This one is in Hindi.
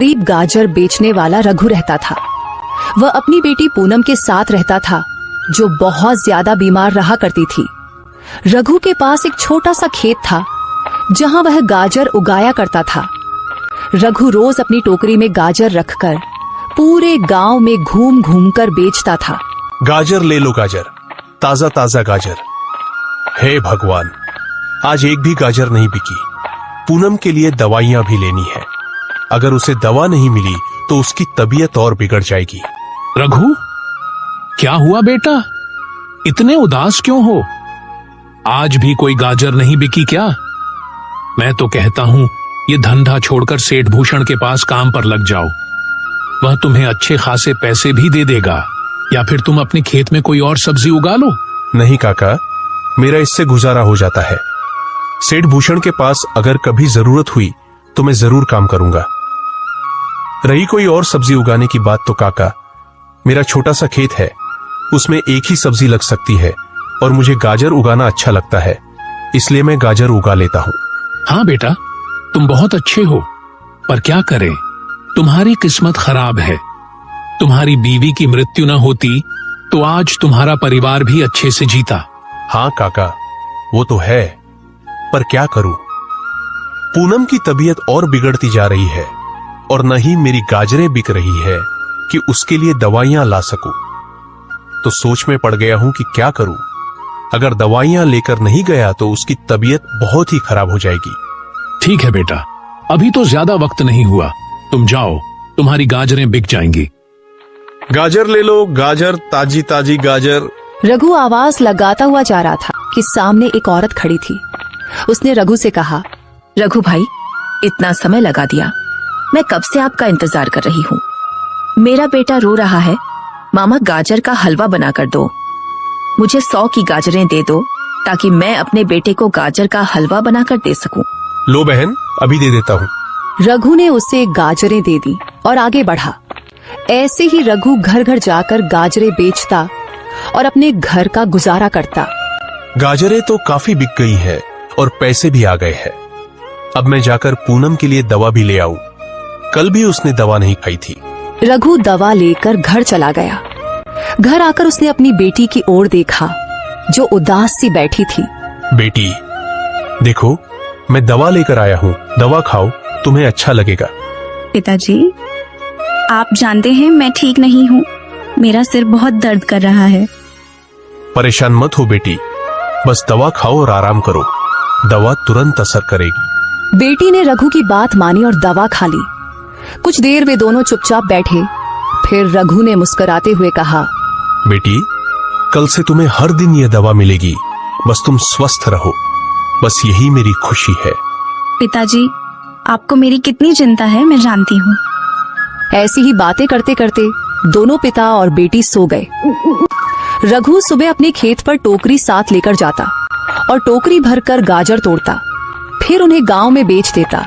गरीब गाजर बेचने वाला रघु रहता था। वह अपनी बेटी पूनम के साथ रहता था, जो बहुत ज्यादा बीमार रहा करती थी। रघु के पास एक छोटा सा खेत था, जहां वह गाजर उगाया करता था। रघु रोज अपनी टोकरी में गाजर रखकर पूरे गांव में घूम घूम कर बेचता था। गाजर ले लो गाजर, ताजा ताजा गाजर। हे भगवान, आज एक भी गाजर नहीं बिकी। पूनम के लिए दवाइयां भी लेनी है। अगर उसे दवा नहीं मिली तो उसकी तबीयत और बिगड़ जाएगी। रघु, क्या हुआ बेटा? इतने उदास क्यों हो? आज भी कोई गाजर नहीं बिकी क्या? मैं तो कहता हूं ये धंधा छोड़कर सेठ भूषण के पास काम पर लग जाओ। वह तुम्हें अच्छे खासे पैसे भी दे देगा। या फिर तुम अपने खेत में कोई और सब्जी उगा लो। नहीं काका, मेरा इससे गुजारा हो जाता है। सेठ भूषण के पास अगर कभी जरूरत हुई तो मैं जरूर काम करूंगा। रही कोई और सब्जी उगाने की बात तो काका, मेरा छोटा सा खेत है, उसमें एक ही सब्जी लग सकती है और मुझे गाजर उगाना अच्छा लगता है, इसलिए मैं गाजर उगा लेता हूँ। हाँ बेटा, तुम बहुत अच्छे हो, पर क्या करें, तुम्हारी किस्मत खराब है। तुम्हारी बीवी की मृत्यु न होती तो आज तुम्हारा परिवार भी अच्छे से जीता। हाँ काका, वो तो है, पर क्या करूं? पूनम की तबीयत और बिगड़ती जा रही है और न ही मेरी गाजरें बिक रही है कि उसके लिए दवाइयां ला सकूं। तो सोच में पड़ गया हूं कि क्या करूं। अगर दवाइयां लेकर नहीं गया तो उसकी तबीयत बहुत ही खराब हो जाएगी। ठीक है बेटा, अभी तो ज्यादा वक्त नहीं हुआ, तुम जाओ, तुम्हारी गाजरें बिक जाएंगी। गाजर ले लो गाजर, ताजी ताजी गाजर। रघु आवाज लगाता हुआ जा रहा था कि सामने एक औरत खड़ी थी। उसने रघु से कहा, रघु भाई, इतना समय लगा दिया, मैं कब से आपका इंतजार कर रही हूँ। मेरा बेटा रो रहा है, मामा गाजर का हलवा बनाकर दो। मुझे 100 की गाजरें दे दो ताकि मैं अपने बेटे को गाजर का हलवा बनाकर दे सकूं। लो बहन, अभी दे देता हूँ। रघु ने उसे गाजरें दे दी और आगे बढ़ा। ऐसे ही रघु घर घर जाकर गाजरें बेचता और अपने घर का गुजारा करता। गाजरें तो काफी बिक गई है और पैसे भी आ गए हैं। अब मैं जाकर पूनम के लिए दवा भी ले आऊं। कल भी उसने दवा नहीं खाई थी। रघु दवा लेकर घर चला गया। घर आकर उसने अपनी बेटी की ओर देखा, जो उदास सी बैठी थी। बेटी, देखो, मैं दवा लेकर आया हूँ, दवा खाओ, तुम्हें अच्छा लगेगा। पिताजी, आप जानते हैं मैं ठीक नहीं हूँ, मेरा सिर बहुत दर्द कर रहा है। परेशान मत हो बेटी, बस दवा खाओ और आराम करो, दवा तुरंत असर करेगी। बेटी ने रघु की बात मानी और दवा खा ली। कुछ देर वे दोनों चुपचाप बैठे। फिर रघु ने मुस्कुराते हुए कहा, बेटी, कल से तुम्हें हर दिन ये दवा मिलेगी, बस तुम स्वस्थ रहो, बस यही मेरी खुशी है। पिताजी, आपको मेरी कितनी चिंता है मैं जानती हूँ। ऐसी ही बातें करते करते दोनों पिता और बेटी सो गए। रघु सुबह अपने खेत पर टोकरी साथ लेकर जाता और टोकरी भरकर गाजर तोड़ता, फिर उन्हें गांव में बेच देता।